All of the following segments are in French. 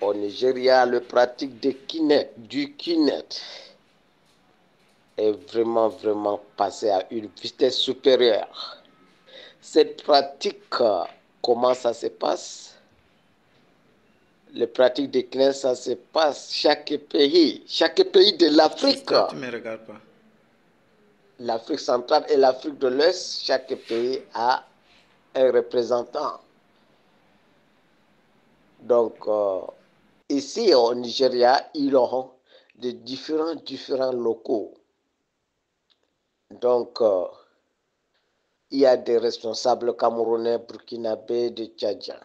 Au Nigeria, le pratique du kinet est vraiment passé à une vitesse supérieure. Cette pratique, comment ça se passe? Les pratiques de kinet, ça se passe chaque pays de l'Afrique. Tu me regardes pas. L'Afrique centrale et l'Afrique de l'Ouest, chaque pays a un représentant. Donc, ici au Nigeria, ils ont de différents locaux. Donc, il y a des responsables camerounais, burkinabés, de Tchadiens.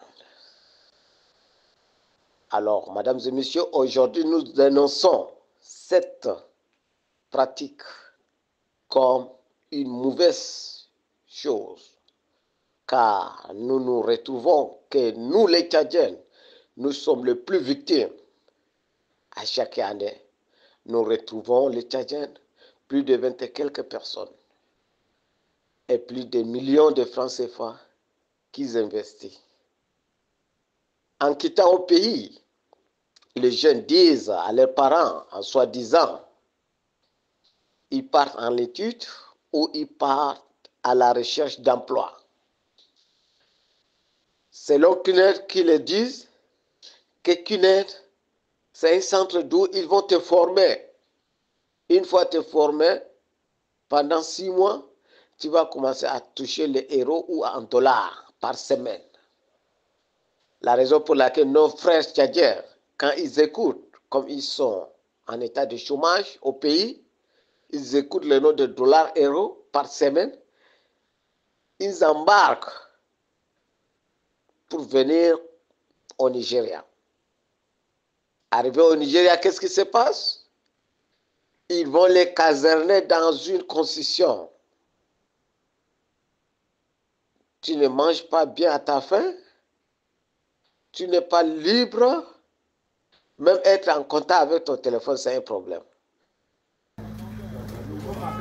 Alors, mesdames et messieurs, aujourd'hui, nous dénonçons cette pratique comme une mauvaise chose, car nous nous retrouvons que nous, les Tchadiens, nous sommes les plus victimes. À chaque année, nous retrouvons les Tchadiens, plus de 20 et quelques personnes, et plus de millions de francs CFA qu'ils investissent. En quittant au pays, les jeunes disent à leurs parents, en soi-disant, ils partent en études ou ils partent à la recherche d'emploi. Selon CUNED qui le disent, que CUNED, c'est un centre d'où ils vont te former. Une fois te formé, pendant 6 mois, tu vas commencer à toucher les euros ou en dollars par semaine. La raison pour laquelle nos frères tchadiens, quand ils écoutent, comme ils sont en état de chômage au pays, ils écoutent le nom de dollars, euros par semaine, ils embarquent pour venir au Nigeria. Arrivé au Nigeria, qu'est-ce qui se passe? Ils vont les caserner dans une concession. Tu ne manges pas bien à ta faim, tu n'es pas libre, même être en contact avec ton téléphone, c'est un problème.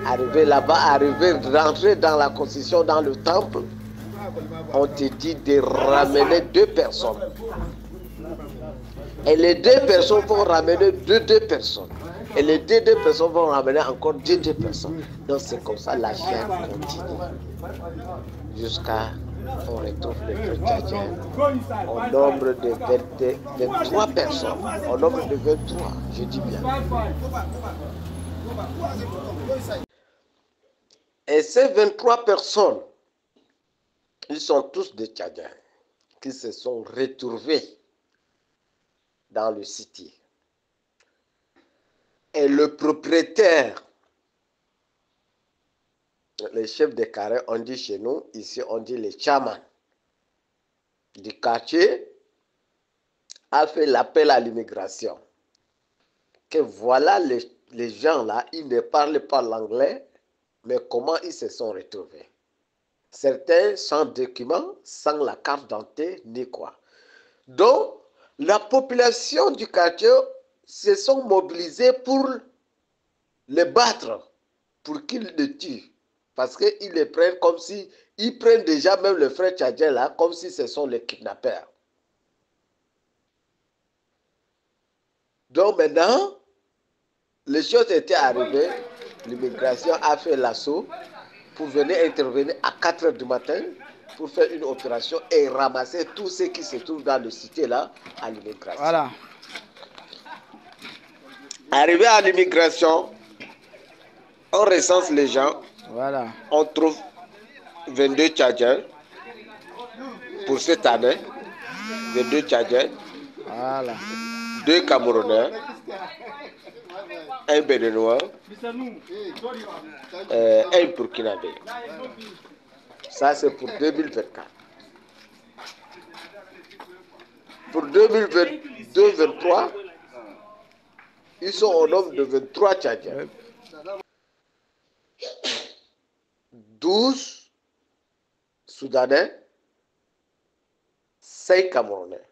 Arriver là-bas, rentrer dans la concession, dans le temple, on te dit de ramener 2 personnes. Et les 2 personnes vont ramener deux personnes. Et les deux personnes vont ramener encore deux personnes. Donc c'est comme ça la chaîne continue. Jusqu'à on retrouve le frère tchadien au nombre de 23 personnes. Au nombre de 23, je dis bien. Et ces 23 personnes, ils sont tous des Tchadiens qui se sont retrouvés dans le city. Et le propriétaire, les chefs de carré, on dit chez nous, ici on dit les chamans du quartier, a fait l'appel à l'immigration. Que voilà les gens là, ils ne parlent pas l'anglais, mais comment ils se sont retrouvés. Certains sans documents, sans la carte d'identité, ni quoi. Donc, la population du quartier se sont mobilisés pour les battre, pour qu'ils les tuent. Parce qu'ils les prennent comme si, ils prennent déjà même le frère tchadien là, comme si ce sont les kidnappeurs. Donc maintenant, les choses étaient arrivées, l'immigration a fait l'assaut pour venir intervenir à 4 h du matin pour faire une opération et ramasser tous ceux qui se trouvent dans le cité là à l'immigration. Voilà. Arrivé à l'immigration, on recense les gens. Voilà. On trouve 22 Tchadiens pour cette année. 22 Tchadiens. Voilà. 2 Camerounais. Un Béninois. Un Burkinabé. Ça, c'est pour 2024. Pour 2022-2023, ils sont au nombre de 23 Tchadiens. 12 Soudanais, 5 Camerounais.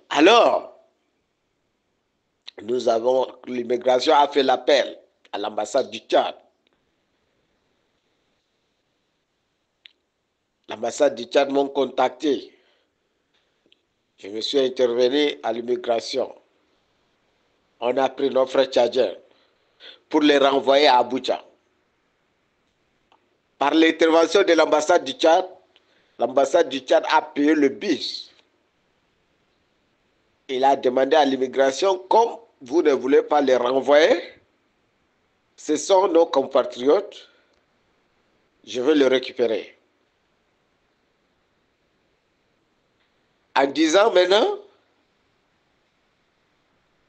Alors, l'immigration a fait l'appel à l'ambassade du Tchad. L'ambassade du Tchad m'ont contacté. Je me suis intervenu à l'immigration. On a pris nos frères tchadiens pour les renvoyer à Abuja. Par l'intervention de l'ambassade du Tchad a payé le bus. Il a demandé à l'immigration, comme vous ne voulez pas les renvoyer, ce sont nos compatriotes, je vais les récupérer. En disant maintenant,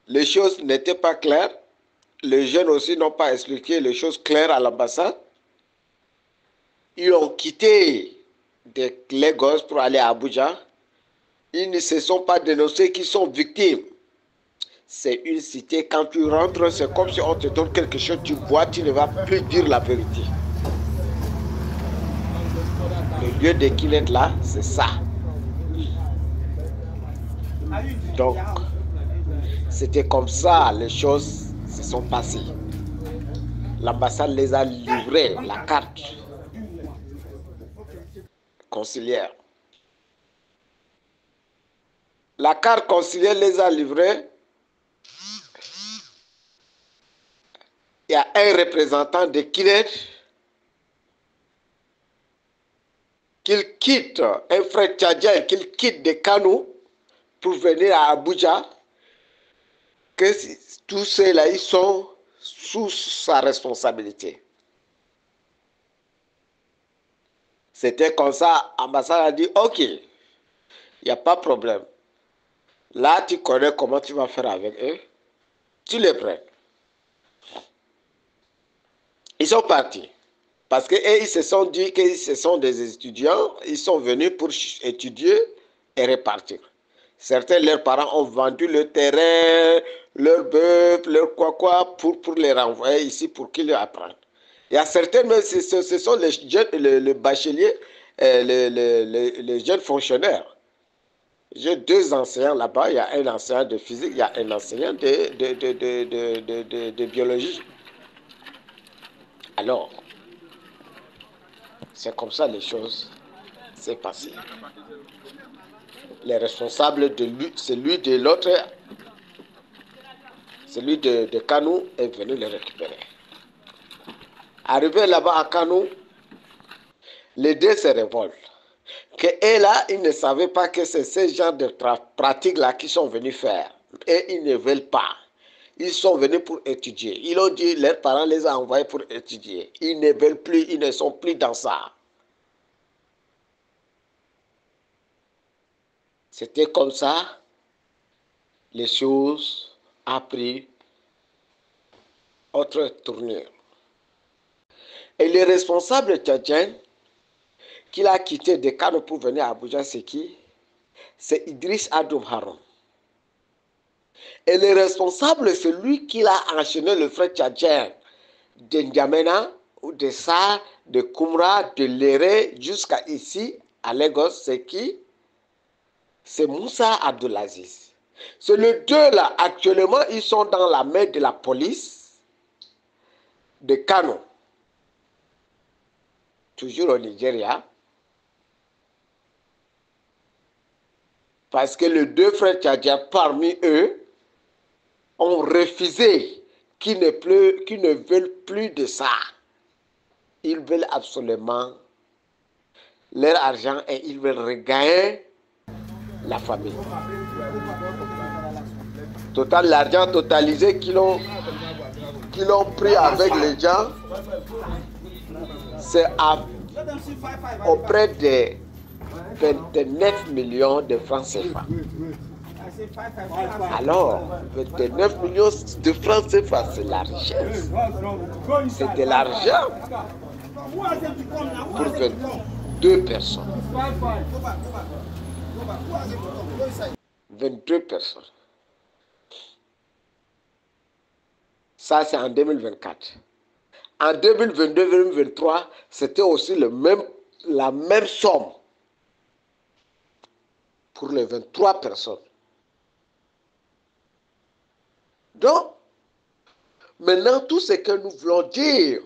les choses n'étaient pas claires, les jeunes aussi n'ont pas expliqué les choses claires à l'ambassade. Ils ont quitté Lagos pour aller à Abuja. Ils ne se sont pas dénoncés qu'ils sont victimes. C'est une cité, quand tu rentres, c'est comme si on te donne quelque chose, tu bois, tu ne vas plus dire la vérité. Le lieu de Kilet là, c'est ça. Donc, c'était comme ça, les choses se sont passées. L'ambassade les a livrés, la carte consulaire. La carte consulaire les a livrés. Il y a un représentant de Kilet qu'il quitte, un frère tchadien qu'il quitte de Kano pour venir à Abuja, que tous ceux-là, ils sont sous sa responsabilité. C'était comme ça, l'ambassade a dit, ok, il n'y a pas de problème. Là, tu connais comment tu vas faire avec eux. Tu les prends. Ils sont partis. Parce qu'eux, ils se sont dit que ce sont des étudiants. Ils sont venus pour étudier et repartir. Certains, leurs parents ont vendu le terrain, leur bœuf, leur quoi, pour les renvoyer ici pour qu'ils apprennent. Il y a certains, mais ce sont les jeunes, les bacheliers, les jeunes fonctionnaires. J'ai 2 enseignants là-bas. Il y a un enseignant de physique, il y a un enseignant de biologie. Alors, c'est comme ça les choses s'est passées. Les responsables de lui, celui de l'autre, celui de Kano est venu les récupérer. Arrivé là-bas à Kano, les deux se révoltent. Et là, ils ne savaient pas que c'est ce genre de pratiques-là qu'ils sont venus faire. Et ils ne veulent pas. Ils sont venus pour étudier. Ils ont dit, leurs parents les ont envoyés pour étudier. Ils ne veulent plus, ils ne sont plus dans ça. C'était comme ça, les choses ont pris autre tournure. Et le responsable tchadien qu'il a quitté de Kano pour venir à Abuja, c'est qui? C'est Idriss Adoum Haroun. Et le responsable, c'est lui qui a enchaîné le frère tchadien de N'Djamena, ou de Sarr, de Koumra, de Léré, jusqu'à ici, à Lagos, c'est qui? C'est Moussa Abdelaziz. C'est les deux là, actuellement, ils sont dans la main de la police de Kano. Toujours au Nigeria. Parce que les 2 frères tchadiens, parmi eux, ont refusé qu'ils ne veulent plus de ça. Ils veulent absolument leur argent et ils veulent regagner la famille. Total, l'argent totalisé qu'ils ont pris avec les gens, c'est auprès de 29 millions de francs CFA. Alors, 29 millions de francs CFA, c'est la richesse. C'est de l'argent pour 22 personnes. 22 personnes. Ça, c'est en 2024. En 2022-2023, c'était aussi la même somme pour les 23 personnes. Donc, maintenant, tout ce que nous voulons dire,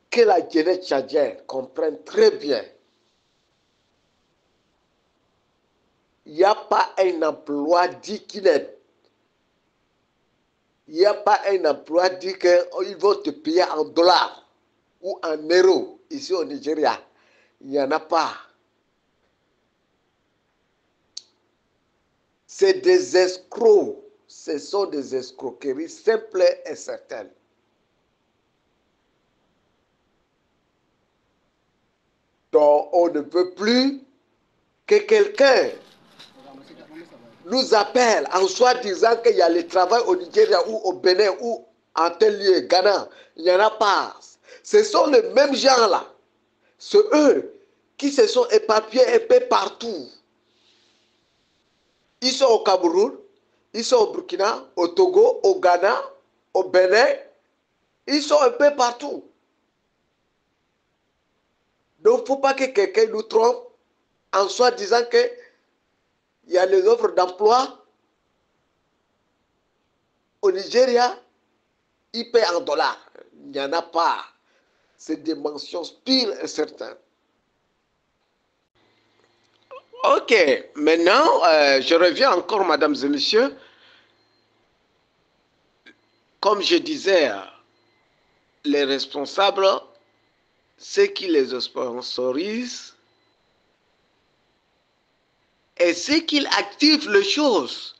que la jeunesse tchadienne comprenne très bien il n'y a pas un emploi dit qu'il est. Il n'y a pas un emploi dit qu'ils vont te payer en dollars ou en euros ici au Nigeria. Il n'y en a pas. C'est des escrocs. Ce sont des escroqueries simples et certaines. Donc, on ne peut plus que quelqu'un nous appelle en soi-disant qu'il y a le travail au Nigeria ou au Bénin ou en tel lieu, Ghana. Il n'y en a pas. Ce sont les mêmes gens-là. C'est eux qui se sont éparpillés un peu partout. Ils sont au Cameroun, ils sont au Burkina, au Togo, au Ghana, au Bénin. Ils sont un peu partout. Donc, il ne faut pas que quelqu'un nous trompe en soi disant qu'il y a les offres d'emploi au Nigeria, ils paient en dollars. Il n'y en a pas. C'est des mentions pires et certaines. Ok, maintenant, je reviens encore, mesdames et messieurs. Comme je disais, les responsables, ceux qui les sponsorisent, et ceux qui activent les choses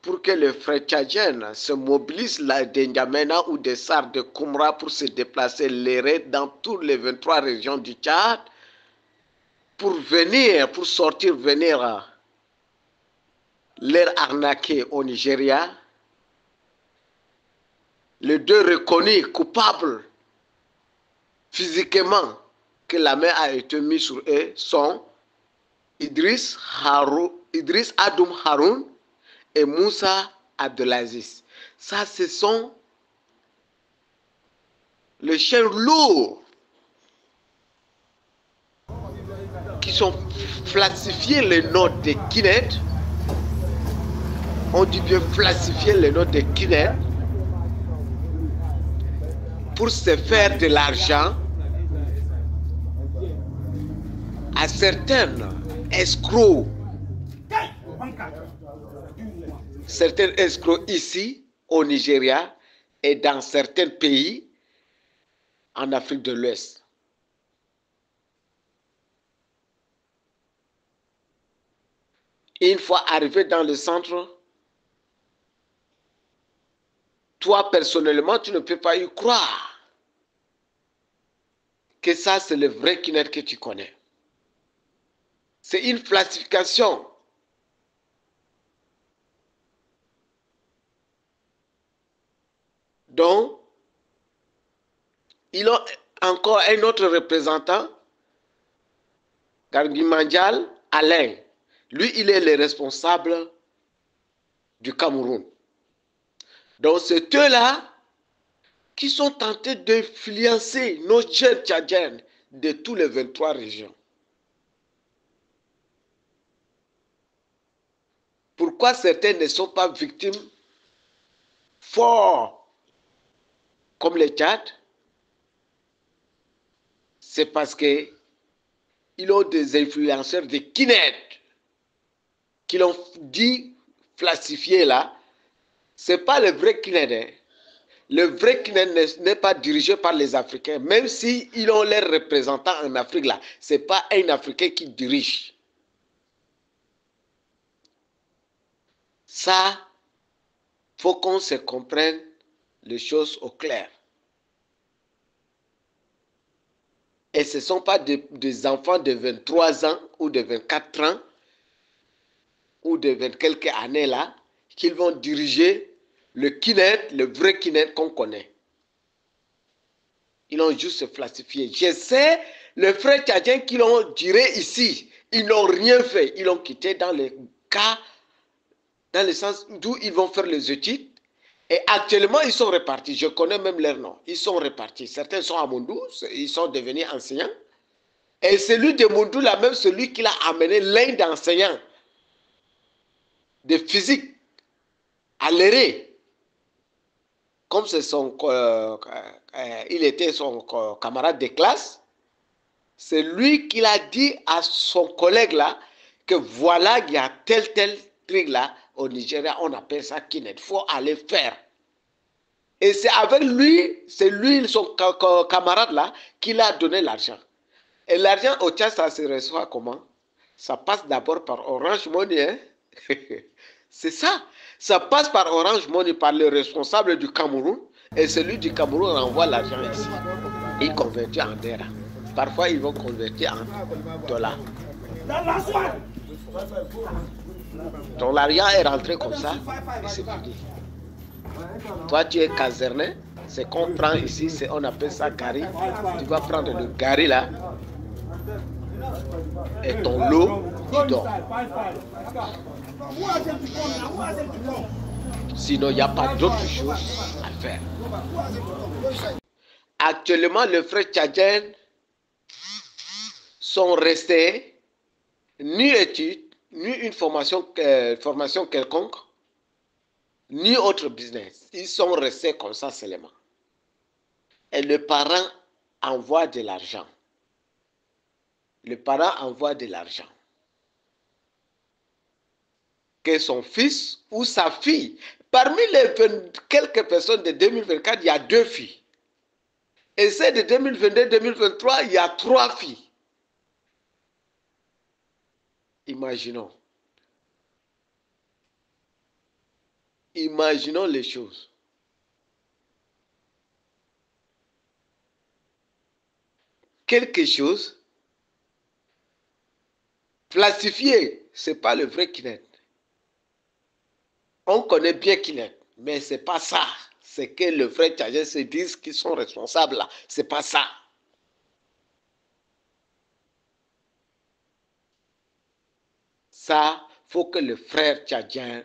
pour que les frères tchadiens se mobilisent de N'Djamena ou des Sars de Koumra pour se déplacer dans toutes les 23 régions du Tchad, pour sortir, les arnaquer au Nigeria. Les deux reconnus coupables physiquement que la main a été mise sur eux sont Idriss Adoum Haroun et Moussa Abdelaziz. Ça, ce sont les chiens lourds qui sont falsifiés les notes de Kinet. On dit bien falsifier les notes de Kinet pour se faire de l'argent à certains escrocs. Certains escrocs ici au Nigeria et dans certains pays en Afrique de l'Ouest. Une fois arrivé dans le centre, toi personnellement, tu ne peux pas y croire que ça c'est le vrai Kinet que tu connais. C'est une falsification. Donc, ils ont encore un autre représentant, Gargui Mandial Alain. Lui, il est le responsable du Cameroun. Donc, c'est eux-là qui sont tentés d'influencer nos jeunes tchadiens de toutes les 23 régions. Pourquoi certains ne sont pas victimes forts comme les Tchad? C'est parce qu'ils ont des influenceurs de Kinet qui l'ont dit falsifié là. Ce n'est pas le vrai Kinet. Hein. Le vrai Kinet n'est pas dirigé par les Africains, même s'ils ont leurs représentants en Afrique là. Ce n'est pas un Africain qui dirige. Ça, il faut qu'on se comprenne les choses au clair. Et ce ne sont pas des enfants de 23 ans ou de 24 ans ou de 20 quelques années là qu'ils vont diriger le Kinet, le vrai Kinet qu'on connaît. Ils ont juste falsifié. Je sais, les frères tchadiens qui l'ont tiré ici, ils n'ont rien fait. Ils l'ont quitté dans le cas, dans le sens d'où ils vont faire les études. Et actuellement, ils sont repartis. Je connais même leur nom. Ils sont repartis. Certains sont à Mondou, ils sont devenus enseignants. Et celui de Mondou, là même, celui qui l'a amené, l'un d'enseignants de physique à l'éré, comme c'est il était son camarade de classe, c'est lui qui l'a dit à son collègue là que voilà, il y a tel truc là au Nigeria, on appelle ça Kinet. Il faut aller faire. Et c'est avec lui, c'est lui, son camarade là, qui l'a donné l'argent. Et l'argent au Tchad, ça se reçoit comment? Ça passe d'abord par Orange Money. Hein? C'est ça. Ça passe par Orange Money, par le responsable du Cameroun. Et celui du Cameroun envoie l'argent ici. Il convertit en naira. Parfois, ils vont convertir en dollars. Donc l'argent est rentré comme ça et c'est fini. Toi, tu es caserné. C'est qu'on prend ici, on appelle ça gari. Tu vas prendre le gari là. Et ton lot, tu dors. Sinon, il n'y a pas d'autre chose à faire. Actuellement, les frères tchadiens sont restés ni études, ni une formation quelconque, ni autre business. Ils sont restés comme ça seulement. Et le parent envoie de l'argent. Le parent envoie de l'argent. Que son fils ou sa fille, parmi les quelques personnes de 2024, il y a 2 filles. Et celles de 2022-2023, il y a 3 filles. Imaginons. Imaginons les choses. Quelque chose plastifié, ce n'est pas le vrai Kinet. On connaît bien Kinet, mais ce n'est pas ça. C'est que le frère Tchadien se disent qu'ils sont responsables là. Ce n'est pas ça. Ça, il faut que le frère tchadien,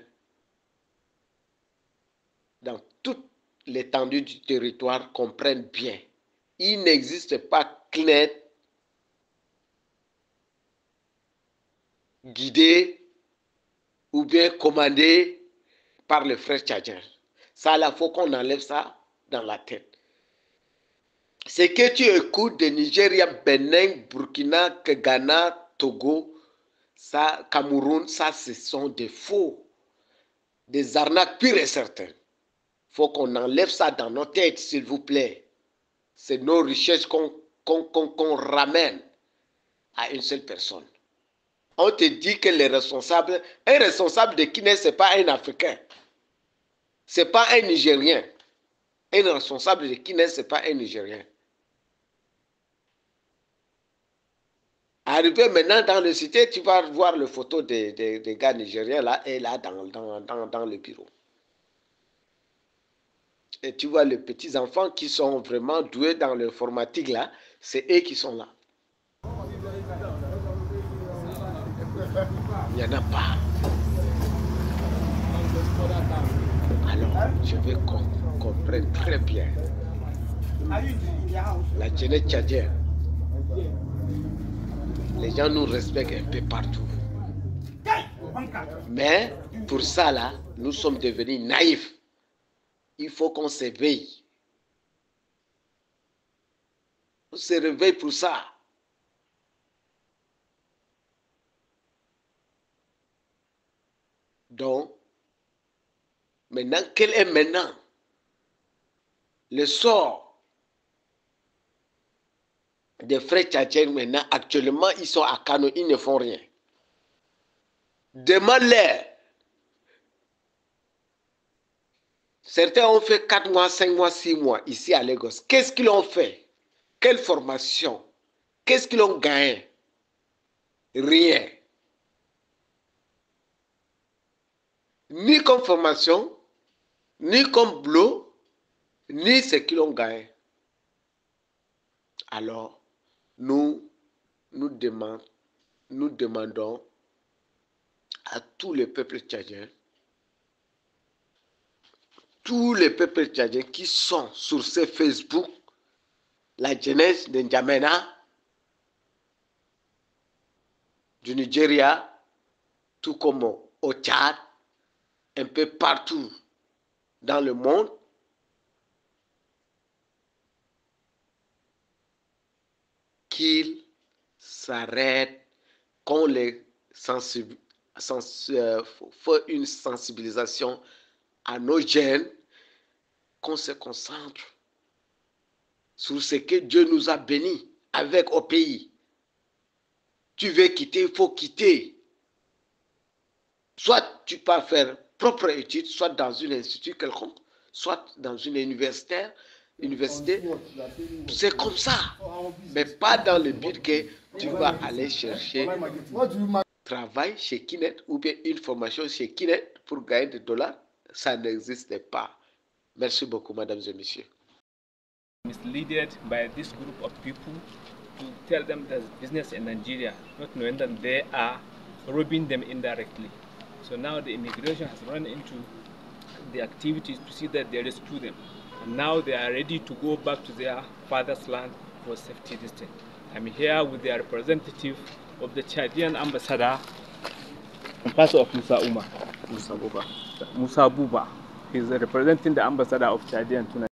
dans toute l'étendue du territoire, comprenne bien. Il n'existe pas Kinet guidé ou bien commandé par le frère tchadien. Ça, là, il faut qu'on enlève ça dans la tête. Ce que tu écoutes de Nigeria, Bénin, Burkina, Ghana, Togo, ça, Cameroun, ça, ce sont des faux, des arnaques pures et certaines. Il faut qu'on enlève ça dans nos têtes, s'il vous plaît. C'est nos richesses qu'on ramène à une seule personne. On te dit que les responsables, un responsable de Kinet, ce n'est pas un Africain. Ce n'est pas un Nigérien. Un responsable de Kinet, ce n'est pas un Nigérien. Arrivé maintenant dans le cité, tu vas voir les photos des gars nigériens là, et là dans le bureau. Et tu vois les petits enfants qui sont vraiment doués dans l'informatique là, c'est eux qui sont là. Il n'y en a pas. Alors, je veux qu'on comprenne très bien. La jeunesse tchadienne, les gens nous respectent un peu partout. Mais pour ça là, nous sommes devenus naïfs. Il faut qu'on s'éveille. On se réveille pour ça. Donc, maintenant, quel est maintenant le sort des frères tchadiens maintenant? Actuellement, ils sont à Kano, ils ne font rien. Demande-leur. Certains ont fait 4 mois, 5 mois, 6 mois ici à Lagos. Qu'est-ce qu'ils ont fait? Quelle formation? Qu'est-ce qu'ils ont gagné? Rien. Ni comme formation, ni comme boulot, ni ce qu'ils ont gagné. Alors, nous demandons à tous les peuples tchadiens, qui sont sur ces Facebook, la jeunesse de N'Djamena, du Nigeria, tout comme au Tchad, un peu partout dans le monde, qu'ils s'arrêtent, qu'on les une sensibilisation à nos jeunes, qu'on se concentre sur ce que Dieu nous a bénis avec au pays. Tu veux quitter, il faut quitter. Soit tu pars faire propre étude, soit dans un institut quelconque, soit dans une université. C'est comme ça. Mais pas dans le but que tu vas aller chercher travail chez Kinet ou bien une formation chez Kinet pour gagner des dollars. Ça n'existe pas. Merci beaucoup, mesdames et messieurs. Misleaded by this group of people to tell them there's business in Nigeria, not knowing that they are robbing them indirectly. So now the immigration has run into the activities to see that they rescue them. And now they are ready to go back to their father's land for safety distance. I'm here with the representative of the Chadian ambassador, Pastor of Musa Buba. He's representing the ambassador of Chadian tonight.